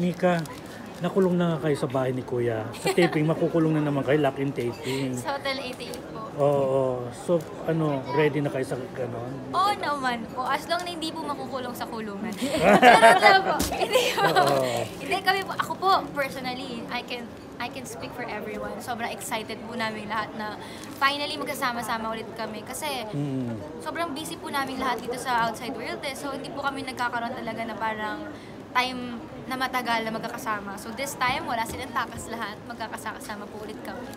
Mika, nakulong na nga kayo sa bahay ni Kuya. Sa taping, makukulong na naman kayo, lock-in taping. Sa Hotel 88 po. Oo. So, ready na kayo sa ganon? Oo naman po. As long na hindi po makukulong sa kulungan. Charot lang po. Hindi po. Hindi kami po. Ako po, personally, I can speak for everyone. Sobrang excited po namin lahat na finally magkasama-sama ulit kami. Kasi sobrang busy po namin lahat dito sa outside world eh. So hindi po kami nagkakaroon talaga na parang time na matagal na magkakasama. So this time, wala silang takas lahat. Magkakasama po ulit kami.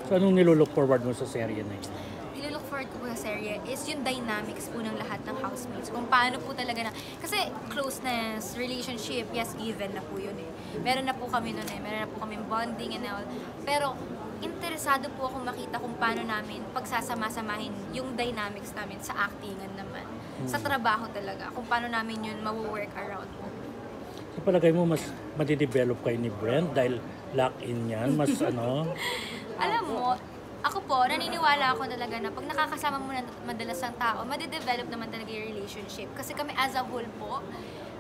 So anong nilook forward mo sa serye na yun? Nilook forward ko sa serye is yung dynamics po ng lahat ng housemates. Kung paano po talaga na... Kasi closeness, relationship, yes, given na po yun eh. Meron na po kami nun eh. Meron na po kami bonding and all. Pero interesado po ako makita kung paano namin pagsasama-samahin yung dynamics namin sa actingan naman. Sa trabaho talaga. Kung paano namin yun ma-work around po. So palagay mo mas madidevelop kayo ni Brent dahil lock-in yan? Mas Alam mo, ako po, naniniwala ako talaga na pag nakakasama mo na madalas ang tao, madidevelop naman talaga yung relationship. Kasi kami as a whole po,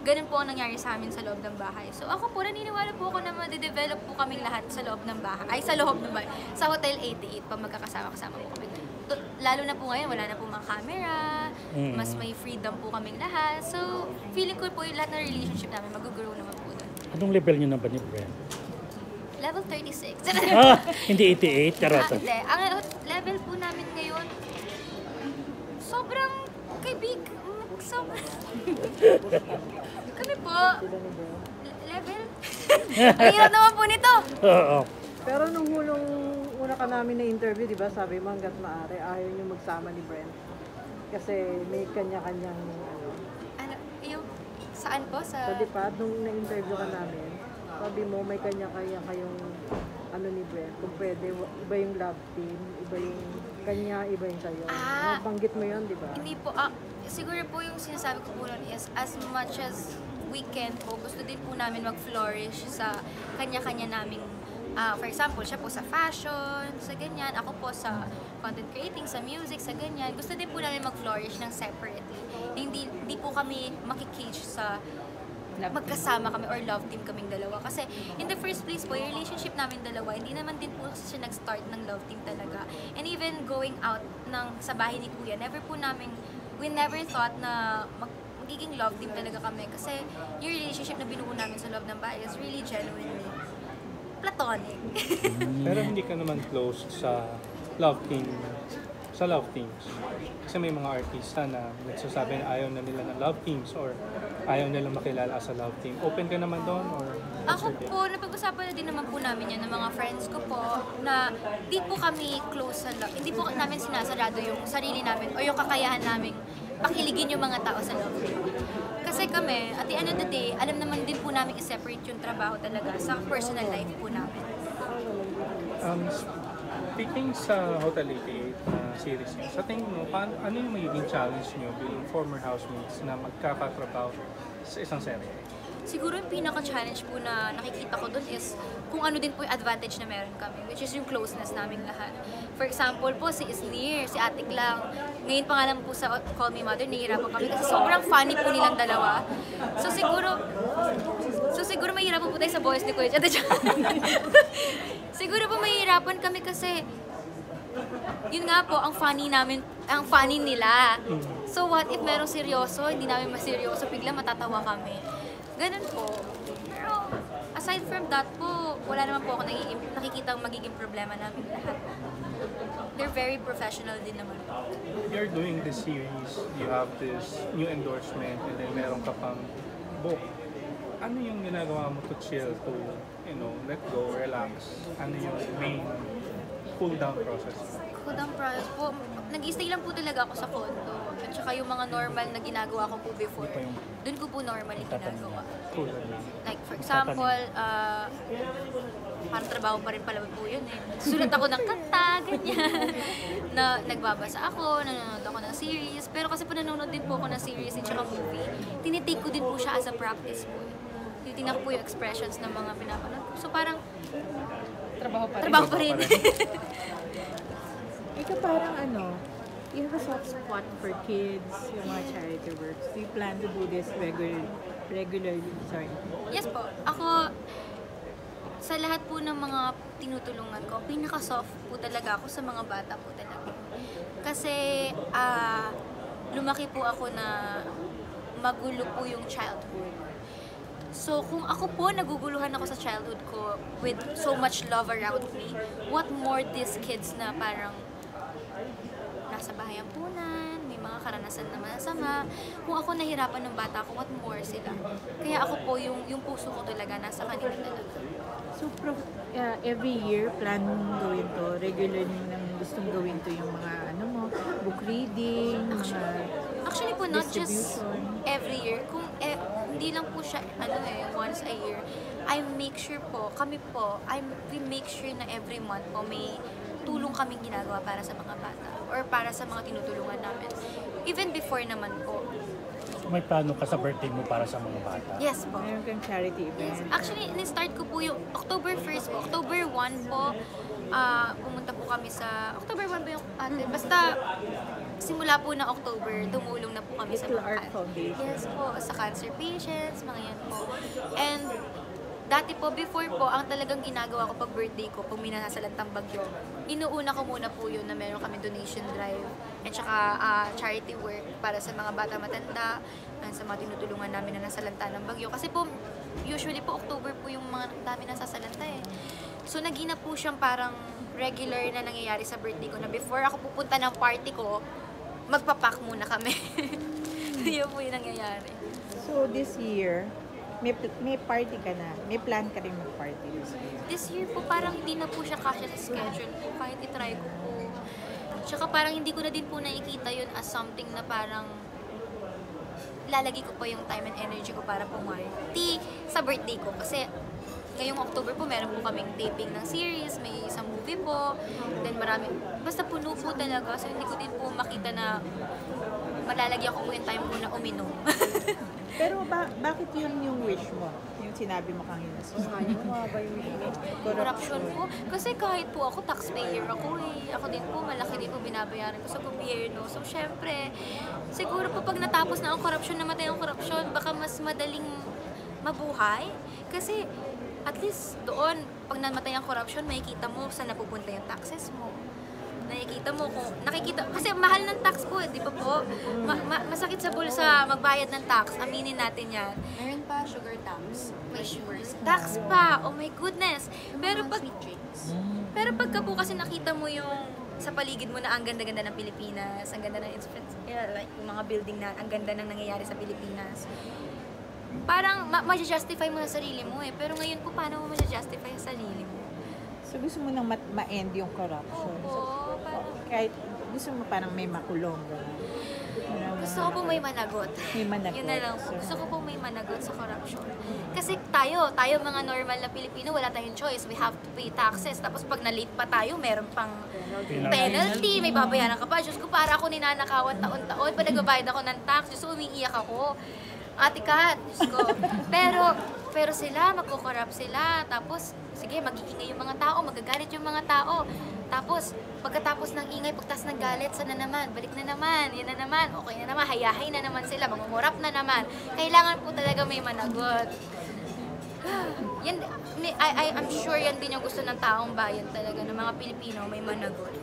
ganun po ang nangyari sa amin sa loob ng bahay. So ako po, naniniwala po ako na madidevelop po kaming lahat sa loob ng bahay. Ay, sa loob ng bahay. Sa Hotel 88, pag magkakasama-kasama po kami. Lalo na po ngayon, wala na po mga camera, mas may freedom po kaming lahat. So, feeling ko po yung lahat ng relationship namin, mag-grow naman po doon. Anong level nyo na ba ni Brent? Level 36. Hindi 88, karata. Hindi. Ang level po namin ngayon, sobrang kaibig. Kami po, level? Ang hirap naman po nito. Oo. Pero nung una ka namin na interview, di ba, sabi mo hanggat maaari, ayaw niyo magsama ni Brent. Kasi may kanya-kanyang Yung, saan po? Sa Dipad, nung na-interview ka namin, sabi mo may kanya-kanya kayong ni Brent. Kung pwede, iba yung love team, iba yung kanya, iba yung sa'yo. Nabanggit mo yun, di ba? Hindi po. Siguro po yung sinasabi ko po nun is as much as we can po, gusto din po namin mag-flourish sa kanya-kanya naming for example, siya po sa fashion, sa ganyan. Ako po sa content creating, sa music, sa ganyan. Gusto din po namin mag-flourish ng separately. Hindi po kami makikage sa magkasama kami or love team kaming dalawa. Kasi in the first place po, yung relationship namin dalawa, hindi naman din po siya nag-start ng love team talaga. And even going out sa bahay ni Kuya, we never thought na magiging love team talaga kami. Kasi yung relationship na binuo namin sa loob ng bahay is really genuinely platonic. Pero hindi ka naman close sa love teams. Kasi may mga artista na nagsasabi na ayaw na nila ng love teams or ayaw nilang makilala as a love team. Open ka naman doon? Or ako po, napag-usapan na din naman po namin yan ng mga friends ko po na di po kami close sa love. Hindi po namin sinasarado yung sarili namin o yung kakayahan namin pakiligin yung mga tao sa love team. Kasi kami, at the end of the day, alam naman din po namin i-separate yung trabaho talaga sa personal life po namin. Speaking sa Hotel 88 series niyo, sa tingin mo, ano yung magiging challenge niyo bilang former housemates na magkakatrabaho sa isang serye? Siguro yung pinaka-challenge po na nakikita ko dun is kung ano din po yung advantage na meron kami, which is yung closeness naming lahat. For example po, si Isnir, si Atik lang, ngayon pa nga lang po sa Call Me Mother, nahihirapan kami kasi sobrang funny po nilang dalawa. So siguro mahihirapan po tayo sa boys ni Kuya. Siguro po mahihirapan kami kasi yun nga po, ang funny nila. So what if merong seryoso, hindi namin maseryoso, bigla matatawa kami. Ganun po. Pero aside from that po, wala naman po ako nakikita ang magiging problema namin lahat. They're very professional din naman po. You're doing this series, you have this new endorsement, and then meron ka pang book. Ano yung ginagawa mo to chill, to let go, relax? Ano yung main cool down process? Cool down process po, nag-stay lang po talaga ako sa condo. At saka yung mga normal na ginagawa ko po before, dun ko po normally ginagawa. Cool lang. Like for example, parang trabaho pa rin pala po yun eh. Sulat ako ng kanta, ganyan. Na nagbabasa ako, nanonood ako ng series. Pero kasi po nanonood din po ako ng series at saka movie, tinitake ko din po siya as a practice po. Titingnan ko po yung expressions ng mga pinapanood. So parang trabaho pa rin. Ikaw parang you have a soft spot for kids, yung mga charity works. Do you plan to do this regularly? regularly? Sorry. Yes po. Ako, sa lahat po ng mga tinutulungan ko, pinaka-soft po talaga ako sa mga bata po talaga. Kasi, lumaki po ako na magulo po yung childhood. So, kung ako po naguguluhan ako sa childhood ko with so much love around me, what more these kids na parang nasa bahay ang punan, may mga karanasan na masama. Kung ako nahirapan ng bata ko, what more sila? Kaya ako po, yung puso ko talaga nasa kanila talaga. So, every year, plan mong gawin to? Regularly mo nang gustong gawin to yung mga book reading, mga Actually po, not just distribution? every year. Kung hindi lang po siya, once a year. I make sure po, we make sure na every month po may tulong kaming ginagawa para sa mga bata or para sa mga tinutulungan namin. Even before naman po. May plano ka sa birthday mo para sa mga bata? Yes po. Meron kang charity event? Yes. Actually, ni-start ko po yung October 1st po. October 1 po, pumunta po kami sa... October 1 ba yung ate? Basta, simula po na October, tumulong na po kami sa Little mga Art Foundation. Yes po, sa cancer patients, mga yan po. And dati po, before po, ang talagang ginagawa ko pag birthday ko, pag may nasasalantang bagyo, inuuna ko muna po yun na meron kami donation drive at saka charity work para sa mga bata matanda, sa mga tinutulungan namin na nasalanta ng bagyo. Kasi po, usually po, October po yung mga dami nasasalanta eh. So, nagina po siyang parang regular na nangyayari sa birthday ko na before ako pupunta ng party ko, magpapak muna kami. Yun po yung nangyayari. So, this year, may party ka na. May plan ka rin mag-party this year. This year po parang hindi na po siya kasya sa schedule po, kahit itry ko po. Tsaka parang hindi ko na din po nakikita yun as something na parang lalagay ko pa yung time and energy ko para pumarty sa birthday ko. Kasi ngayong October po, meron po kaming taping ng series, may isang movie po, then basta puno po talaga. So hindi ko din po makita na malalagyan ko po yung time ko na uminom. Pero bakit yun yung wish mo? Yung sinabi mo kanina. Sayang, mababa yung wish mo. Corruption po. Kasi kahit po ako, taxpayer ako eh. Ako din po, malaki din po binabayaran ko sa gobyerno. So, syempre, siguro po pag natapos na ang korupsyon, namatay ang korupsyon, baka mas madaling mabuhay. Kasi, at least doon, pag namatay ang korupsyon, makikita mo saan napupunta yung taxes mo. Nakikita mo kasi mahal ng tax po, di ba po? Masakit sa bulsa magbayad ng tax, aminin natin yan. Meron pa sugar tax. May sugar tax pa, oh my goodness. Pero pagka po kasi nakita mo yung sa paligid mo na ang ganda-ganda ng Pilipinas, ang ganda ng like yung mga building na ang ganda ng nangyayari sa Pilipinas. Parang ma-justify mo sa sarili mo eh. Pero ngayon po, paano mo ma-justify sa sarili mo? So, gusto mo nang ma-end yung corruption. Oo, parang Kahit gusto mo parang may makulong. Gano'n. gusto ko po may managot. May managot. Yun na lang po. Gusto ko po may managot sa corruption. Kasi tayo mga normal na Pilipino, wala tayong choice. We have to pay taxes. Tapos pag na-late pa tayo, meron pang penalty. May babayaran ka pa. Diyos ko, para ako ninanakawan taon-taon. Pag nagbabayad ako ng tax, Diyos ko, umiiyak ako. Ate Kat, Diyos ko. Pero sila, magkukorrupt sila. Tapos, sige, mag-iingay yung mga tao, magagalit yung mga tao. Tapos, pagkatapos ng ingay, pagtas ng galit, sana naman, balik na naman, yan na naman, okay na naman, hayahay na naman sila, mangungurap na naman. Kailangan po talaga may managot. Yan, I'm sure yan din yung gusto ng taong bayan talaga, ng mga Pilipino, may managot.